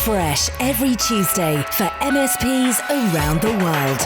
fresh every Tuesday for MSPs around the world.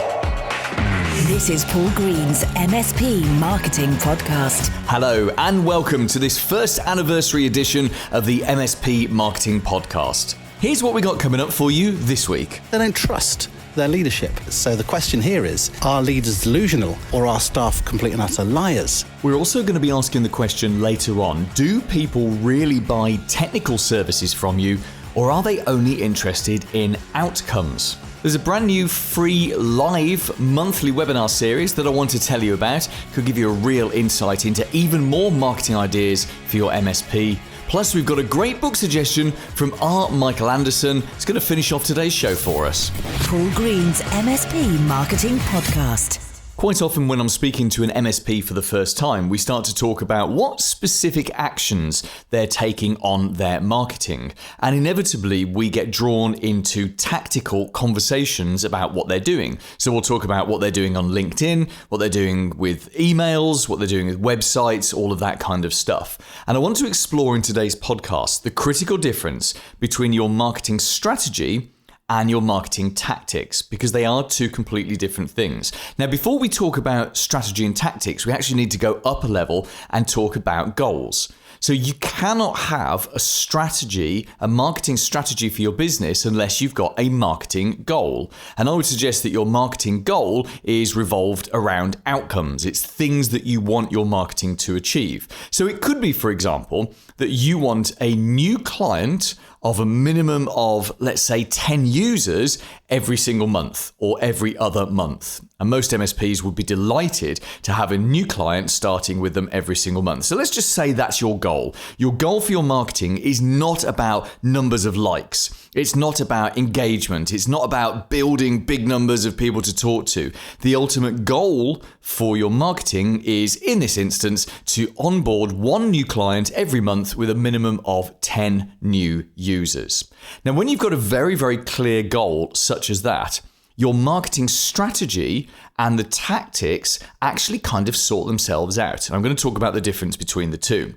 This is Paul Green's MSP Marketing Podcast. Hello and welcome to this first anniversary edition of the MSP Marketing Podcast. Here's what we got coming up for you this week. They don't trust their leadership. So the question here is, are leaders delusional or are staff complete and utter liars? We're also going to be asking the question later on, do people really buy technical services from you, or are they only interested in outcomes? There's a brand new free live monthly webinar series that I want to tell you about. Could give you a real insight into even more marketing ideas for your MSP. Plus, we've got a great book suggestion from R. Michael Anderson. It's going to finish off today's show for us. Paul Green's MSP Marketing Podcast. Quite often when I'm speaking to an MSP for the first time, we start to talk about what specific actions they're taking on their marketing. And inevitably, we get drawn into tactical conversations about what they're doing. So we'll talk about what they're doing on LinkedIn, what they're doing with emails, what they're doing with websites, all of that kind of stuff. And I want to explore in today's podcast the critical difference between your marketing strategy and your marketing tactics, because they are two completely different things. Now, before we talk about strategy and tactics, we actually need to go up a level and talk about goals. So you cannot have a strategy, a marketing strategy for your business unless you've got a marketing goal. And I would suggest that your marketing goal is revolved around outcomes. It's things that you want your marketing to achieve. So it could be, for example, that you want a new client of a minimum of, let's say, 10 users every single month or every other month. And most MSPs would be delighted to have a new client starting with them every single month. So let's just say that's your goal. Your goal for your marketing is not about numbers of likes. It's not about engagement. It's not about building big numbers of people to talk to. The ultimate goal for your marketing is, in this instance, to onboard one new client every month with a minimum of 10 new users. Now, when you've got a very, very clear goal such as that, your marketing strategy and the tactics actually kind of sort themselves out. And I'm going to talk about the difference between the two.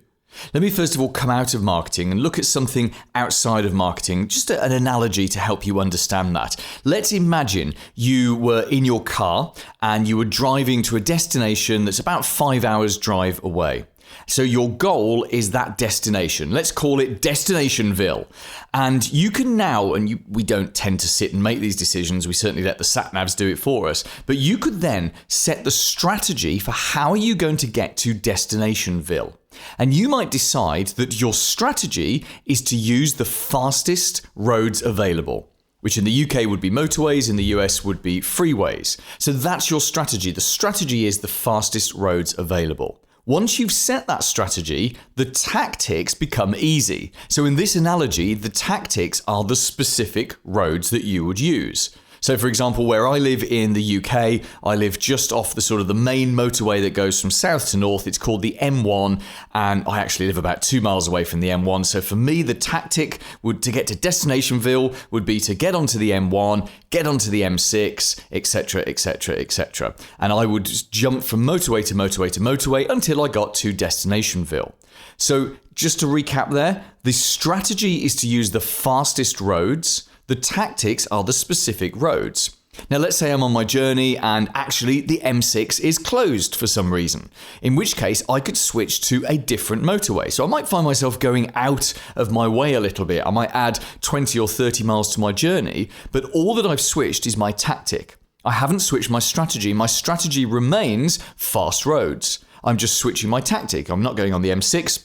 Let me first of all come out of marketing and look at something outside of marketing, just an analogy to help you understand that. Let's imagine you were in your car and you were driving to a destination that's about 5 hours drive away. So your goal is that destination. Let's call it Destinationville. And you can now, and we don't tend to sit and make these decisions, we certainly let the sat-navs do it for us, but you could then set the strategy for how are you going to get to Destinationville. And you might decide that your strategy is to use the fastest roads available, which in the UK would be motorways, in the US would be freeways. So that's your strategy. The strategy is the fastest roads available. Once you've set that strategy, the tactics become easy. So in this analogy, the tactics are the specific roads that you would use. So for example, where I live in the UK, I live just off the sort of the main motorway that goes from south to north. It's called the M1, and I actually live about 2 miles away from the M1. So for me, the tactic to get to Destinationville would be to get onto the M1, get onto the M6, etc., etc., etc. And I would just jump from motorway to motorway to motorway until I got to Destinationville. So just to recap there, the strategy is to use the fastest roads. The tactics are the specific roads. Now, let's say I'm on my journey and actually the M6 is closed for some reason, in which case I could switch to a different motorway. So I might find myself going out of my way a little bit. I might add 20 or 30 miles to my journey, but all that I've switched is my tactic. I haven't switched my strategy. My strategy remains fast roads. I'm just switching my tactic. I'm not going on the M6.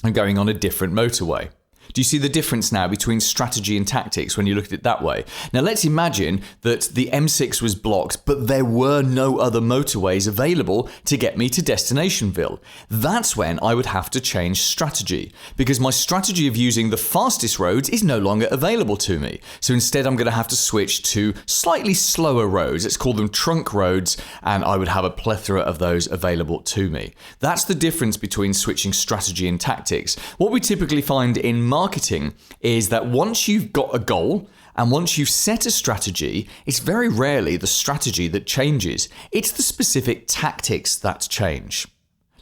I'm going on a different motorway. Do you see the difference now between strategy and tactics when you look at it that way? Now let's imagine that the M6 was blocked, but there were no other motorways available to get me to Destinationville. That's when I would have to change strategy, because my strategy of using the fastest roads is no longer available to me. So instead I'm going to have to switch to slightly slower roads. Let's call them trunk roads, and I would have a plethora of those available to me. That's the difference between switching strategy and tactics. What we typically find in marketing is that once you've got a goal and once you've set a strategy, it's very rarely the strategy that changes. It's the specific tactics that change.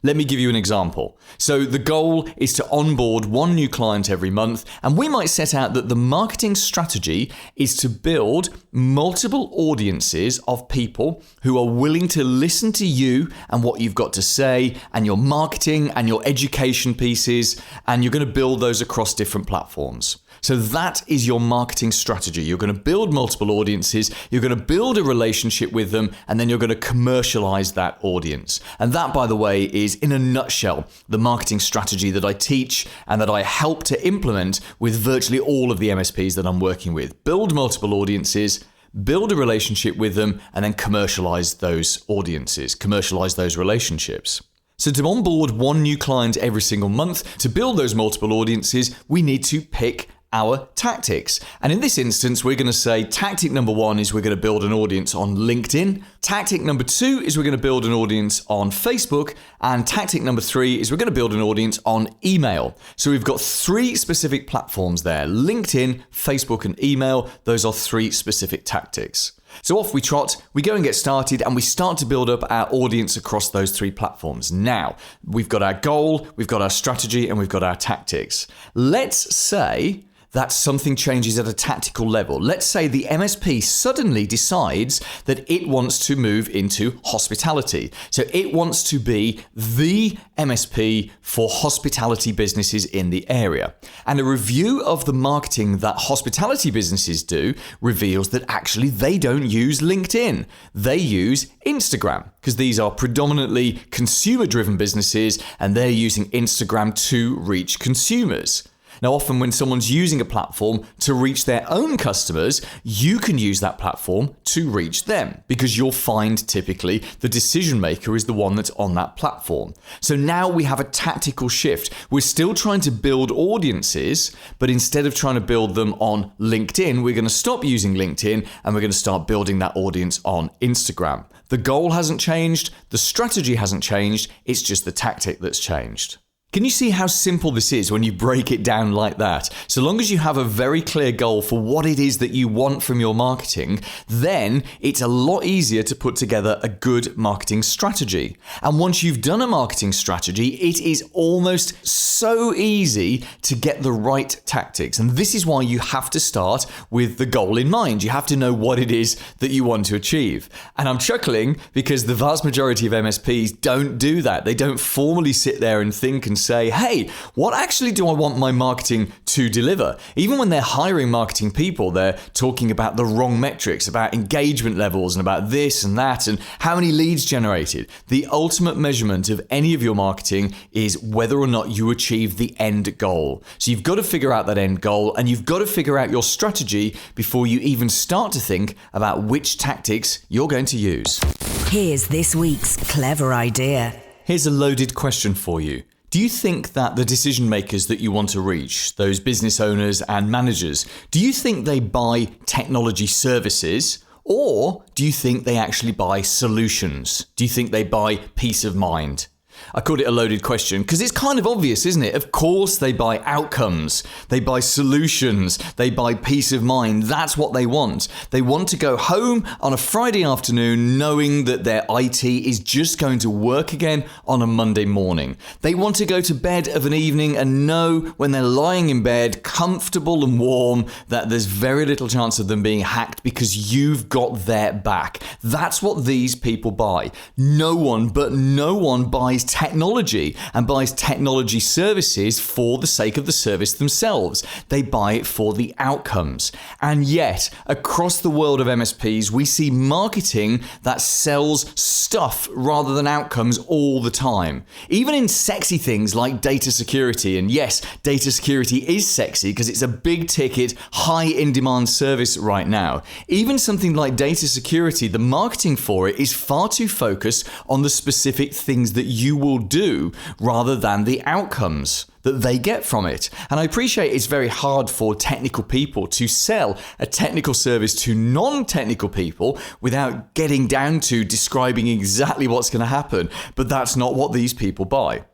Let me give you an example. So the goal is to onboard one new client every month, and we might set out that the marketing strategy is to build multiple audiences of people who are willing to listen to you and what you've got to say and your marketing and your education pieces, and you're going to build those across different platforms. So that is your marketing strategy. You're going to build multiple audiences, you're going to build a relationship with them, and then you're going to commercialize that audience. And that, by the way, is in a nutshell the marketing strategy that I teach and that I help to implement with virtually all of the MSPs that I'm working with. Build multiple audiences, build a relationship with them, and then commercialize those audiences, commercialize those relationships. So to onboard one new client every single month, to build those multiple audiences, we need to pick our tactics. And in this instance, we're going to say tactic number 1 is we're going to build an audience on LinkedIn. Tactic number 2 is we're going to build an audience on Facebook. And tactic number 3 is we're going to build an audience on email. So we've got 3 specific platforms there: LinkedIn, Facebook, and email. Those are 3 specific tactics. So off we trot, we go and get started, and we start to build up our audience across those 3 platforms. Now, we've got our goal, we've got our strategy, and we've got our tactics. Let's say that something changes at a tactical level. Let's say the MSP suddenly decides that it wants to move into hospitality. So it wants to be the MSP for hospitality businesses in the area. And a review of the marketing that hospitality businesses do reveals that actually they don't use LinkedIn. They use Instagram, because these are predominantly consumer-driven businesses and they're using Instagram to reach consumers. Now, often when someone's using a platform to reach their own customers, you can use that platform to reach them, because you'll find typically the decision maker is the one that's on that platform. So now we have a tactical shift. We're still trying to build audiences, but instead of trying to build them on LinkedIn, we're going to stop using LinkedIn and we're going to start building that audience on Instagram. The goal hasn't changed, the strategy hasn't changed, it's just the tactic that's changed. Can you see how simple this is when you break it down like that? So long as you have a very clear goal for what it is that you want from your marketing, then it's a lot easier to put together a good marketing strategy. And once you've done a marketing strategy, it is almost so easy to get the right tactics. And this is why you have to start with the goal in mind. You have to know what it is that you want to achieve. And I'm chuckling because the vast majority of MSPs don't do that. They don't formally sit there and think and say, hey, what actually do I want my marketing to deliver? Even when they're hiring marketing people, they're talking about the wrong metrics, about engagement levels and about this and that and how many leads generated. The ultimate measurement of any of your marketing is whether or not you achieve the end goal. So you've got to figure out that end goal, and you've got to figure out your strategy before you even start to think about which tactics you're going to use. Here's this week's clever idea. Here's a loaded question for you. Do you think that the decision makers that you want to reach, those business owners and managers, do you think they buy technology services, or do you think they actually buy solutions? Do you think they buy peace of mind? I called it a loaded question because it's kind of obvious, isn't it? Of course they buy outcomes, they buy solutions, they buy peace of mind. That's what they want. They want to go home on a Friday afternoon knowing that their IT is just going to work again on a Monday morning. They want to go to bed of an evening and know when they're lying in bed, comfortable and warm, that there's very little chance of them being hacked because you've got their back. That's what these people buy. No one buys technology and buys technology services for the sake of the service themselves. They buy it for the outcomes. And yet, across the world of MSPs, we see marketing that sells stuff rather than outcomes all the time. Even in sexy things like data security, and yes, data security is sexy because it's a big ticket, high in demand service right now. Even something like data security, the marketing for it is far too focused on the specific things that you will do rather than the outcomes that they get from it. And I appreciate it's very hard for technical people to sell a technical service to non-technical people without getting down to describing exactly what's going to happen, but that's not what these people buy.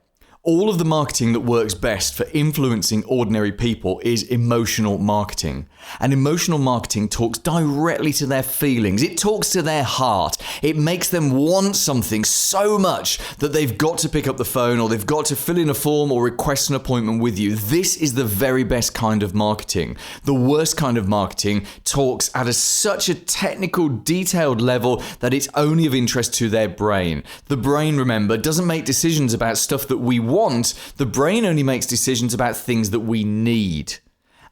All of the marketing that works best for influencing ordinary people is emotional marketing. And emotional marketing talks directly to their feelings. It talks to their heart. It makes them want something so much that they've got to pick up the phone or they've got to fill in a form or request an appointment with you. This is the very best kind of marketing. The worst kind of marketing talks at such a technical, detailed level that it's only of interest to their brain. The brain, remember, doesn't make decisions about stuff that we want. The brain only makes decisions about things that we need.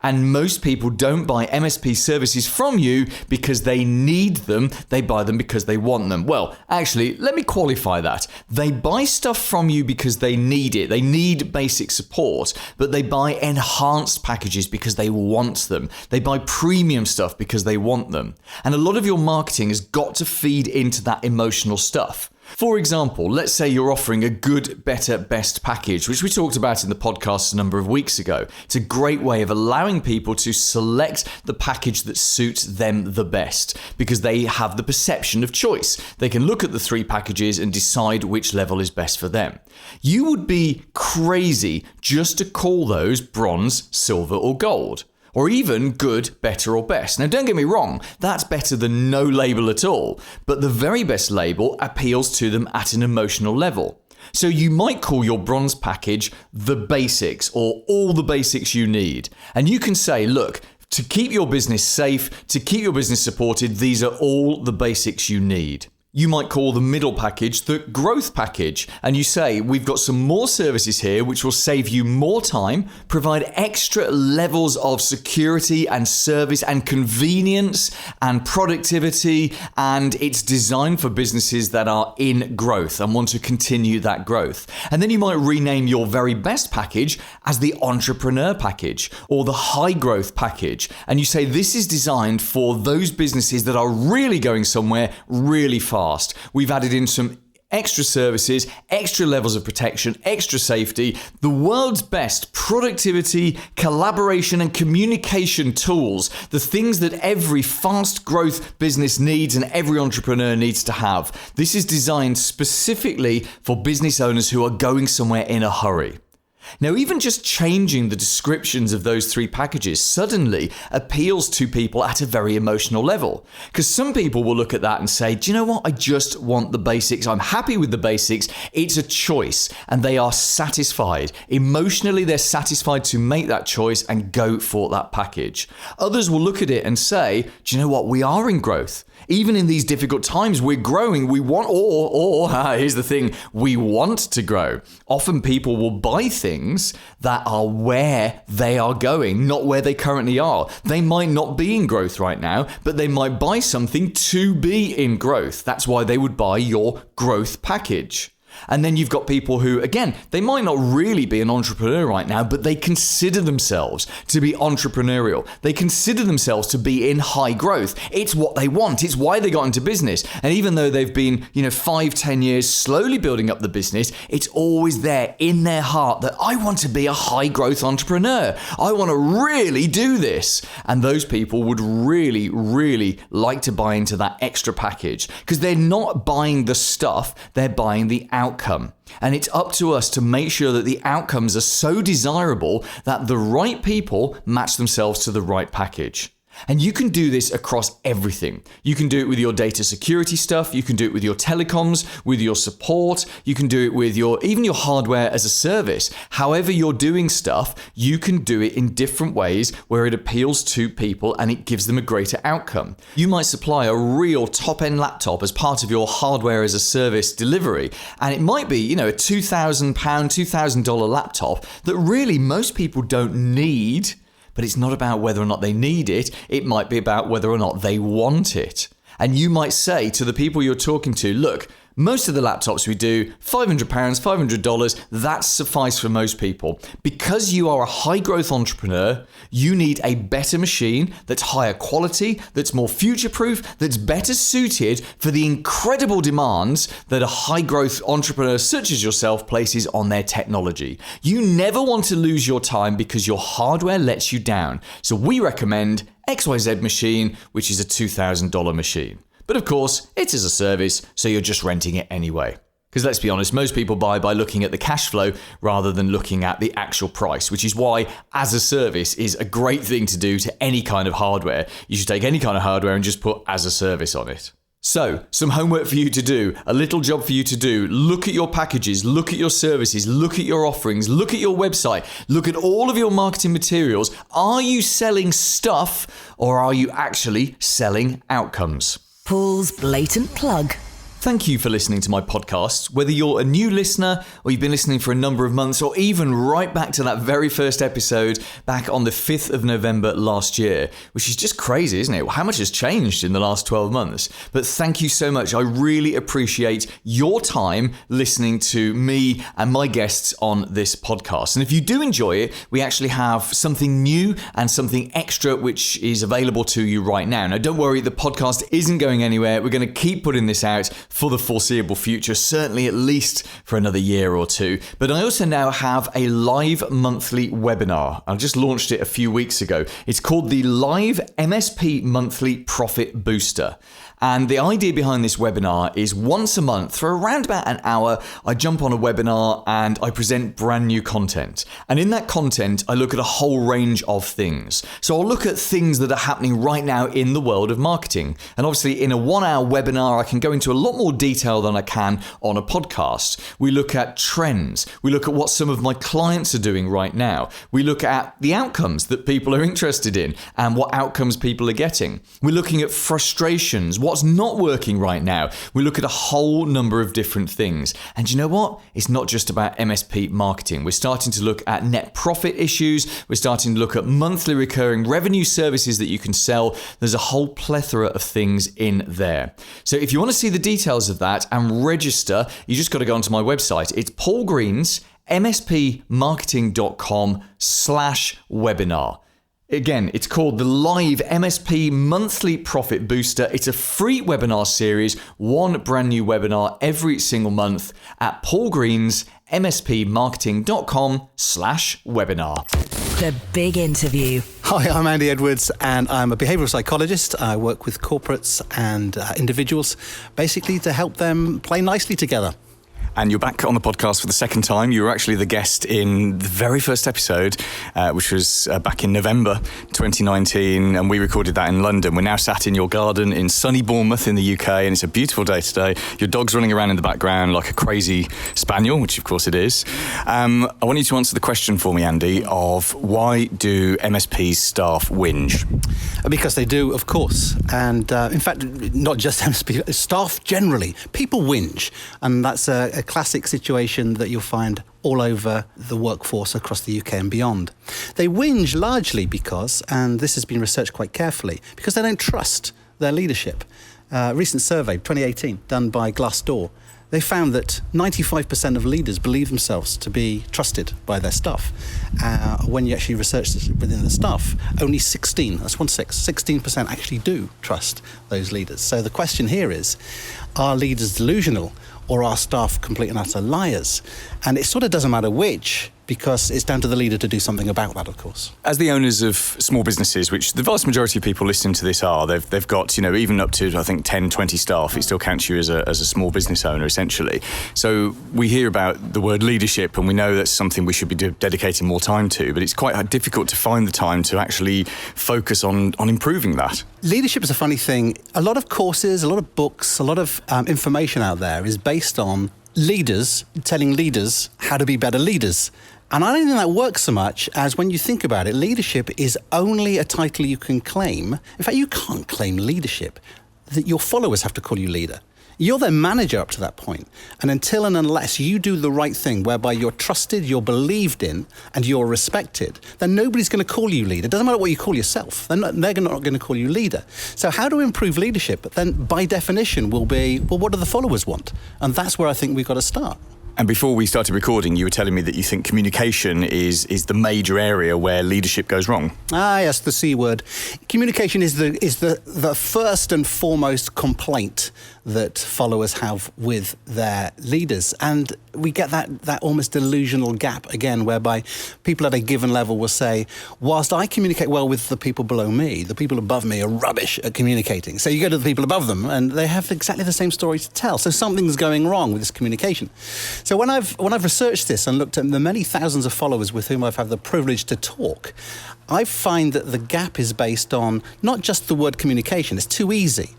And most people don't buy MSP services from you because they need them. They buy them because they want them. Well, actually, let me qualify that. They buy stuff from you because they need it. They need basic support, but they buy enhanced packages because they want them. They buy premium stuff because they want them. And a lot of your marketing has got to feed into that emotional stuff. For example, let's say you're offering a good, better, best package, which we talked about in the podcast a number of weeks ago. It's a great way of allowing people to select the package that suits them the best because they have the perception of choice. They can look at the 3 packages and decide which level is best for them. You would be crazy just to call those bronze, silver, or gold. Or even good, better, or best. Now, don't get me wrong, that's better than no label at all. But the very best label appeals to them at an emotional level. So you might call your bronze package the basics or all the basics you need. And you can say, look, to keep your business safe, to keep your business supported, these are all the basics you need. You might call the middle package the growth package, and you say, we've got some more services here which will save you more time, provide extra levels of security and service and convenience and productivity, and it's designed for businesses that are in growth and want to continue that growth. And then you might rename your very best package as the entrepreneur package or the high growth package, and you say this is designed for those businesses that are really going somewhere really fast. We've added in some extra services, extra levels of protection, extra safety, the world's best productivity, collaboration, and communication tools, the things that every fast growth business needs and every entrepreneur needs to have. This is designed specifically for business owners who are going somewhere in a hurry. Now, even just changing the descriptions of those 3 packages suddenly appeals to people at a very emotional level. Because some people will look at that and say, do you know what? I just want the basics. I'm happy with the basics. It's a choice. And they are satisfied. Emotionally, they're satisfied to make that choice and go for that package. Others will look at it and say, do you know what? We are in growth. Even in these difficult times, we're growing. We want, here's the thing, we want to grow. Often people will buy things that are where they are going, not where they currently are. They might not be in growth right now, but they might buy something to be in growth. That's why they would buy your growth package. And then you've got people who, again, they might not really be an entrepreneur right now, but they consider themselves to be entrepreneurial. They consider themselves to be in high growth. It's what they want. It's why they got into business. And even though they've been, 5-10 years slowly building up the business, it's always there in their heart that I want to be a high growth entrepreneur. I want to really do this. And those people would really, really like to buy into that extra package because they're not buying the stuff, they're buying the outcome. And it's up to us to make sure that the outcomes are so desirable that the right people match themselves to the right package. And you can do this across everything. You can do it with your data security stuff. You can do it with your telecoms, with your support. You can do it with even your hardware as a service. However you're doing stuff, you can do it in different ways where it appeals to people and it gives them a greater outcome. You might supply a real top-end laptop as part of your hardware as a service delivery. And it might be, a £2,000, $2,000 laptop that really most people don't need. But it's not about whether or not they need it. It might be about whether or not they want it. And you might say to the people you're talking to, look, most of the laptops we do, £500, $500, that suffice for most people. Because you are a high growth entrepreneur, you need a better machine that's higher quality, that's more future proof, that's better suited for the incredible demands that a high growth entrepreneur such as yourself places on their technology. You never want to lose your time because your hardware lets you down. So we recommend XYZ machine, which is a $2,000 machine. But of course, it's as a service, so you're just renting it anyway. Because let's be honest, most people buy by looking at the cash flow rather than looking at the actual price, which is why as a service is a great thing to do to any kind of hardware. You should take any kind of hardware and just put as a service on it. So, some homework for you to do, a little job for you to do. Look at your packages, look at your services, look at your offerings, look at your website, look at all of your marketing materials. Are you selling stuff or are you actually selling outcomes? Paul's blatant plug. Thank you for listening to my podcast. Whether you're a new listener or you've been listening for a number of months or even right back to that very first episode back on the 5th of November last year, which is just crazy, isn't it? How much has changed in the last 12 months? But thank you so much. I really appreciate your time listening to me and my guests on this podcast. And if you do enjoy it, we actually have something new and something extra which is available to you right now. Now, don't worry, the podcast isn't going anywhere. We're going to keep putting this out for the foreseeable future, certainly at least for another year or two. But I also now have a live monthly webinar. I just launched it a few weeks ago. It's called the Live MSP Monthly Profit Booster. And the idea behind this webinar is once a month, for around about an hour, I jump on a webinar and I present brand new content. And in that content, I look at a whole range of things. So I'll look at things that are happening right now in the world of marketing. And obviously in a 1 hour webinar, I can go into a lot more detail than I can on a podcast. We look at trends. We look at what some of my clients are doing right now. We look at the outcomes that people are interested in and what outcomes people are getting. We're looking at frustrations, what's not working right now. We look at a whole number of different things. And you know what? It's not just about MSP marketing. We're starting to look at net profit issues. We're starting to look at monthly recurring revenue services that you can sell. There's a whole plethora of things in there. So if you want to see the details of that and register, you just got to go onto my website. It's paulgreens.mspmarketing.com/webinar. Again, it's called the Live MSP Monthly Profit Booster. It's a free webinar series, one brand new webinar every single month at paulgreens.mspmarketing.com/webinar. The big interview. Hi, I'm Andy Edwards and I'm a behavioural psychologist. I work with corporates and individuals basically to help them play nicely together. And you're back on the podcast for the second time. You were actually the guest in the very first episode, which was back in November 2019, and we recorded that in London. We're now sat in your garden in sunny Bournemouth in the UK, and it's a beautiful day today. Your dog's running around in the background like a crazy spaniel, which of course it is. I want you to answer the question for me, Andy, of why do MSPs staff whinge? Because they do, of course. And in fact, not just MSP, staff generally. People whinge, and that's a classic situation that you'll find all over the workforce across the UK and beyond. They whinge largely because, and this has been researched quite carefully, because they don't trust their leadership. A recent survey, 2018, done by Glassdoor, they found that 95% of leaders believe themselves to be trusted by their staff. When you actually research this within the staff, only 16% actually do trust those leaders. So the question here is, are leaders delusional or are staff complete and utter liars? And it sort of doesn't matter which, because it's down to the leader to do something about that, of course. As the owners of small businesses, which the vast majority of people listening to this are, they've got, even up to, I think, 10, 20 staff. It still counts you as a small business owner, essentially. So we hear about the word leadership, and we know that's something we should be dedicating more time to, but it's quite difficult to find the time to actually focus on improving that. Leadership is a funny thing. A lot of courses, a lot of books, a lot of information out there is based on leaders telling leaders how to be better leaders. And I don't think that works so much as when you think about it, leadership is only a title you can claim. In fact, you can't claim leadership. Your followers have to call you leader. You're their manager up to that point. And until and unless you do the right thing, whereby you're trusted, you're believed in, and you're respected, then nobody's going to call you leader. It doesn't matter what you call yourself. They're not going to call you leader. So how to improve leadership? But then by definition will be, well, what do the followers want? And that's where I think we've got to start. And before we started recording, you were telling me that you think communication is the major area where leadership goes wrong. Ah, yes, the C word. Communication is the first and foremost complaint that followers have with their leaders. And we get that almost delusional gap again, whereby people at a given level will say, whilst I communicate well with the people below me, the people above me are rubbish at communicating. So you go to the people above them and they have exactly the same story to tell. So something's going wrong with this communication. So when I've researched this and looked at the many thousands of followers with whom I've had the privilege to talk, I find that the gap is based on not just the word communication. It's too easy.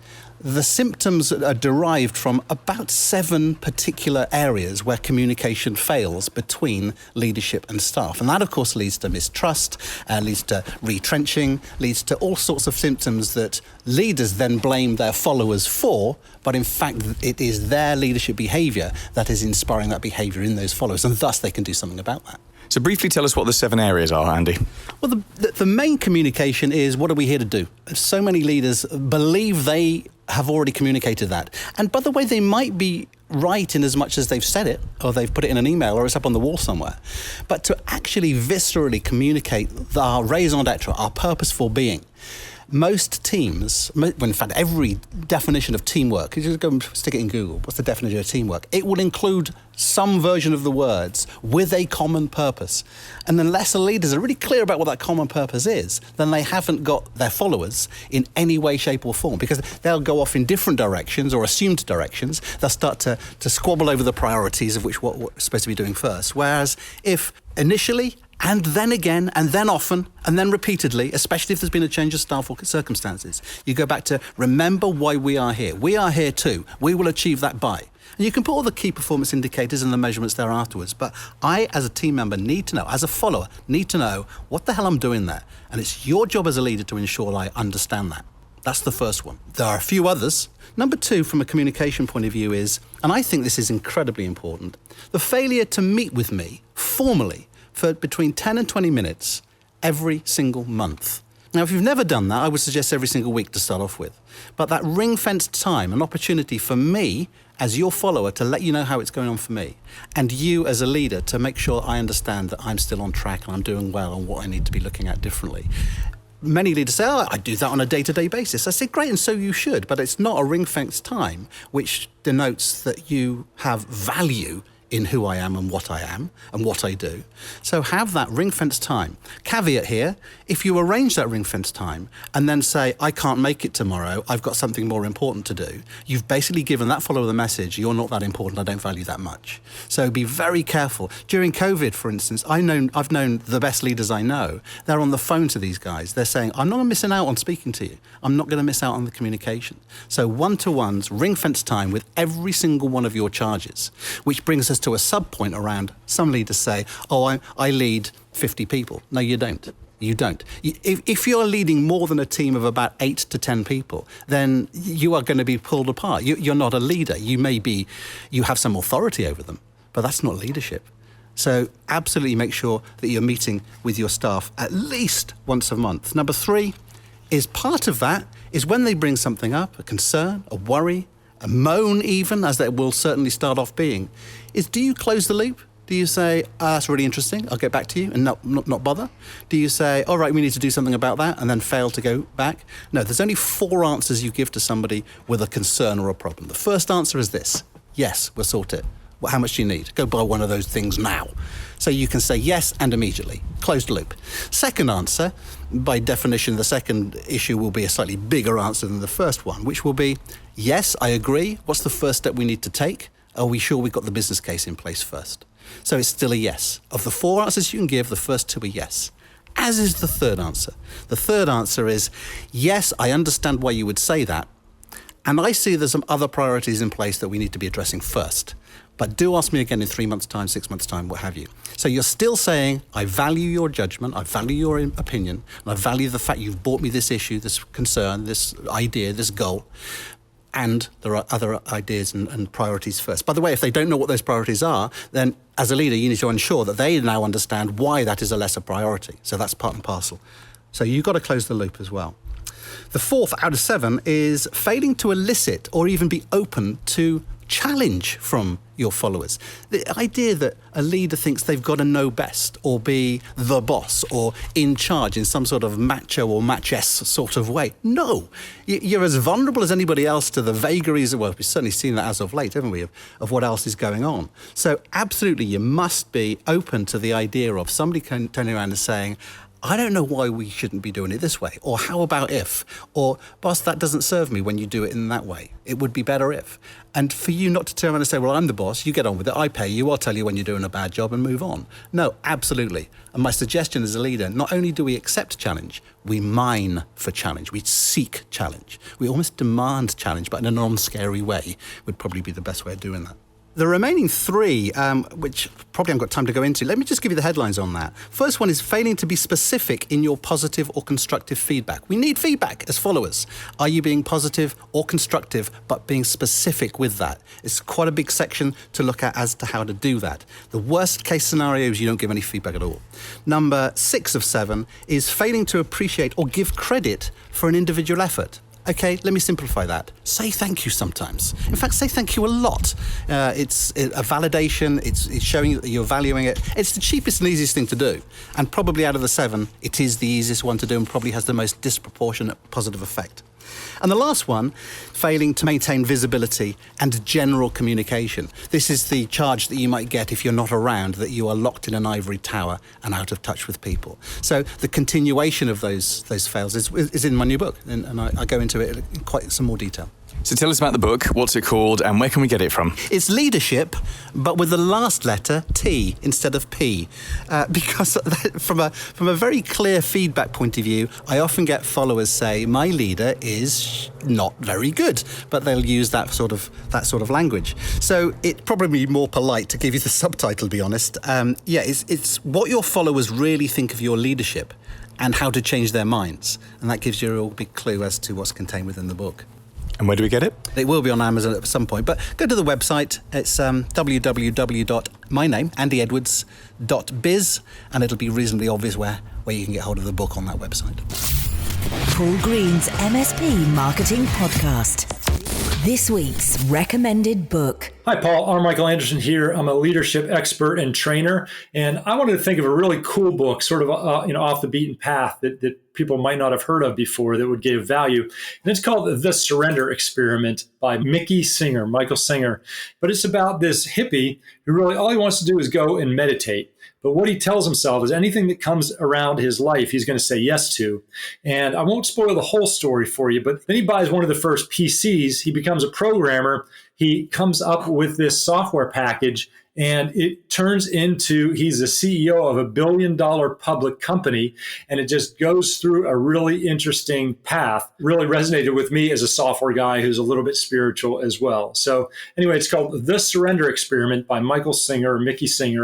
The symptoms are derived from about 7 particular areas where communication fails between leadership and staff. And that, of course, leads to mistrust, leads to retrenching, leads to all sorts of symptoms that leaders then blame their followers for, but in fact, it is their leadership behaviour that is inspiring that behaviour in those followers, and thus they can do something about that. So briefly tell us what the 7 areas are, Andy. Well, the main communication is, what are we here to do? So many leaders believe they have already communicated that. And by the way, they might be right in as much as they've said it, or they've put it in an email, or it's up on the wall somewhere. But to actually viscerally communicate our raison d'etre, our purpose for being, most teams, in fact, every definition of teamwork, you just go and stick it in Google, what's the definition of teamwork? It will include some version of the words with a common purpose. And unless the leaders are really clear about what that common purpose is, then they haven't got their followers in any way, shape or form, because they'll go off in different directions or assumed directions. They'll start to squabble over the priorities of what we're supposed to be doing first. Whereas if initially, and then again, and then often, and then repeatedly, especially if there's been a change of staff or circumstances, you go back to, remember why we are here. We are here too. We will achieve that by. And you can put all the key performance indicators and the measurements there afterwards. But I, as a team member, need to know, as a follower, need to know what the hell I'm doing there. And it's your job as a leader to ensure I understand that. That's the first one. There are a few others. Number 2, from a communication point of view is, and I think this is incredibly important, the failure to meet with me formally for between 10 and 20 minutes every single month. Now, if you've never done that, I would suggest every single week to start off with. But that ring-fenced time, an opportunity for me as your follower to let you know how it's going on for me, and you as a leader to make sure I understand that I'm still on track and I'm doing well and what I need to be looking at differently. Many leaders say, I do that on a day-to-day basis. I say, great, and so you should, but it's not a ring-fenced time, which denotes that you have value in who I am and what I do. So have that ring-fenced time. Caveat here, if you arrange that ring-fenced time and then say, I can't make it tomorrow, I've got something more important to do, you've basically given that follower the message, you're not that important, I don't value that much. So be very careful. During COVID, for instance, I've known the best leaders I know, they're on the phone to these guys. They're saying, I'm not missing out on speaking to you. I'm not going to miss out on the communication. So one-to-ones, ring-fenced time with every single one of your charges, which brings us to a sub-point around, some leaders say, I lead 50 people. No, you don't. You don't. If you're leading more than a team of about 8 to 10 people, then you are going to be pulled apart. You're not a leader. You have some authority over them, but that's not leadership. So absolutely make sure that you're meeting with your staff at least once a month. Number 3 is, part of that is when they bring something up, a concern, a worry, a moan even, as they will certainly start off being, is, do you close the loop? Do you say, that's really interesting, I'll get back to you, and not bother? Do you say, all right, we need to do something about that, and then fail to go back? No, there's only 4 answers you give to somebody with a concern or a problem. The first answer is this: yes, we'll sort it. Well, how much do you need? Go buy one of those things now. So you can say yes and immediately. Closed loop. Second answer, by definition, the second issue will be a slightly bigger answer than the first one, which will be, yes, I agree. What's the first step we need to take? Are we sure we've got the business case in place first? So it's still a yes. Of the 4 answers you can give, the first 2 are yes. As is the third answer. The third answer is, yes, I understand why you would say that, and I see there's some other priorities in place that we need to be addressing first. But do ask me again in 3 months' time, 6 months' time, what have you. So you're still saying, I value your judgment, I value your opinion, and I value the fact you've brought me this issue, this concern, this idea, this goal. And there are other ideas and priorities first. By the way, if they don't know what those priorities are, then as a leader, you need to ensure that they now understand why that is a lesser priority. So that's part and parcel. So you've got to close the loop as well. The 4th out of 7 is failing to elicit or even be open to challenge from your followers. The idea that a leader thinks they've got to know best or be the boss or in charge in some sort of macho or machess sort of way. No, you're as vulnerable as anybody else to the vagaries. Well, we've certainly seen that as of late, haven't we, of what else is going on. So absolutely, you must be open to the idea of somebody turning around and saying, I don't know why we shouldn't be doing it this way. Or how about if? Or, boss, that doesn't serve me when you do it in that way. It would be better if. And for you not to turn around and say, well, I'm the boss, you get on with it, I pay you, I'll tell you when you're doing a bad job and move on. No, absolutely. And my suggestion as a leader, not only do we accept challenge, we mine for challenge. We seek challenge. We almost demand challenge, but in a non-scary way would probably be the best way of doing that. The remaining three, which probably haven't got time to go into, let me just give you the headlines on that. First one is failing to be specific in your positive or constructive feedback. We need feedback as followers. Are you being positive or constructive, but being specific with that? It's quite a big section to look at as to how to do that. The worst case scenario is you don't give any feedback at all. Number 6 of 7 is failing to appreciate or give credit for an individual effort. Okay, let me simplify that. Say thank you sometimes. In fact, say thank you a lot. It's a validation. It's showing that you're valuing it. It's the cheapest and easiest thing to do. And probably out of the 7, it is the easiest one to do and probably has the most disproportionate positive effect. And the last one, failing to maintain visibility and general communication. This is the charge that you might get if you're not around, that you are locked in an ivory tower and out of touch with people. So the continuation of those fails is in my new book, and I go into it in quite some more detail. So tell us about the book, what's it called, and where can we get it from? It's leadership, but with the last letter, T, instead of P. Because from a very clear feedback point of view, I often get followers say, my leader is not very good, but they'll use that sort of language. So it's probably more polite to give you the subtitle, to be honest. It's what your followers really think of your leadership and how to change their minds. And that gives you a real big clue as to what's contained within the book. And where do we get it? It will be on Amazon at some point, but go to the website. It's www.mynameandyedwards.biz, and it'll be reasonably obvious where you can get hold of the book on that website. Paul Green's MSP Marketing Podcast. This week's recommended book. Hi, Paul. I'm Michael Anderson here. I'm a leadership expert and trainer, and I wanted to think of a really cool book, sort of off the beaten path that people might not have heard of before that would give value. And it's called The Surrender Experiment by Michael Singer. But it's about this hippie who really all he wants to do is go and meditate. But what he tells himself is anything that comes around his life, he's going to say yes to. And I won't spoil the whole story for you, but then he buys one of the first PCs. He becomes a programmer. He comes up with this software package, and it turns into, he's the CEO of $1 billion public company, and it just goes through a really interesting path. Really resonated with me as a software guy who's a little bit spiritual as well. So anyway, it's called The Surrender Experiment by Michael Singer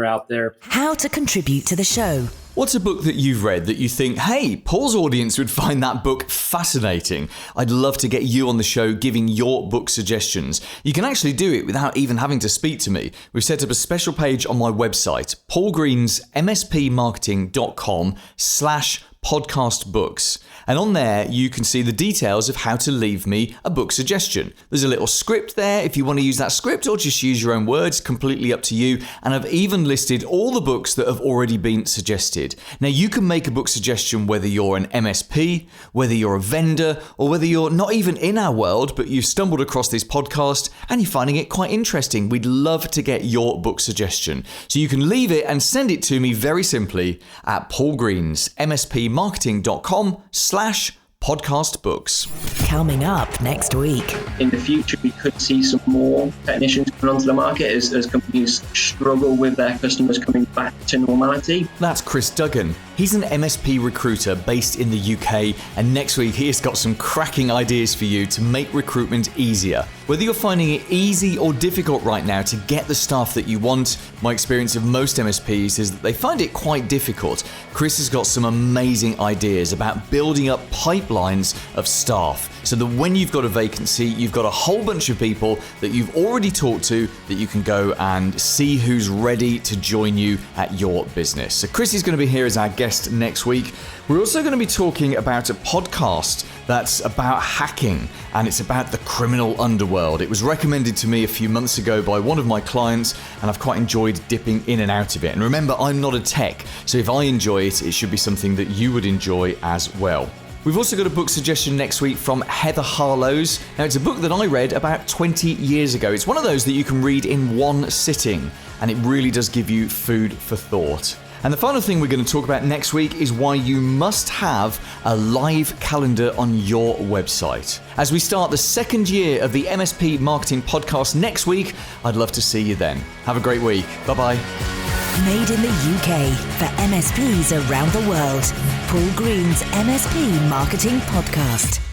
out there. How to contribute to the show. What's a book that you've read that you think, hey, Paul's audience would find that book fascinating? I'd love to get you on the show giving your book suggestions. You can actually do it without even having to speak to me. We've set up a special page on my website, paulgreensmspmarketing.com/podcastbooks. And on there, you can see the details of how to leave me a book suggestion. There's a little script there if you want to use that script, or just use your own words, completely up to you. And I've even listed all the books that have already been suggested. Now, you can make a book suggestion whether you're an MSP, whether you're a vendor, or whether you're not even in our world, but you've stumbled across this podcast and you're finding it quite interesting. We'd love to get your book suggestion. So you can leave it and send it to me very simply at paulgreensmspmarketing.com/podcastbooks. Coming up next week. In the future, we could see some more technicians coming onto the market as companies struggle with their customers coming back to normality. That's Chris Duggan. He's an MSP recruiter based in the UK, and next week he has got some cracking ideas for you to make recruitment easier. Whether you're finding it easy or difficult right now to get the staff that you want, my experience of most MSPs is that they find it quite difficult. Chris has got some amazing ideas about building up pipelines of staff, so that when you've got a vacancy, you've got a whole bunch of people that you've already talked to that you can go and see who's ready to join you at your business. So Chris is going to be here as our guest next week. We're also going to be talking about a podcast that's about hacking, and it's about the criminal underworld. It was recommended to me a few months ago by one of my clients, and I've quite enjoyed dipping in and out of it. And remember, I'm not a tech, so if I enjoy it, it should be something that you would enjoy as well. We've also got a book suggestion next week from Heather Harlows. Now, it's a book that I read about 20 years ago. It's one of those that you can read in one sitting, and it really does give you food for thought. And the final thing we're going to talk about next week is why you must have a live calendar on your website. As we start the second year of the MSP Marketing Podcast next week, I'd love to see you then. Have a great week. Bye-bye. Made in the UK for MSPs around the world. Paul Green's MSP Marketing Podcast.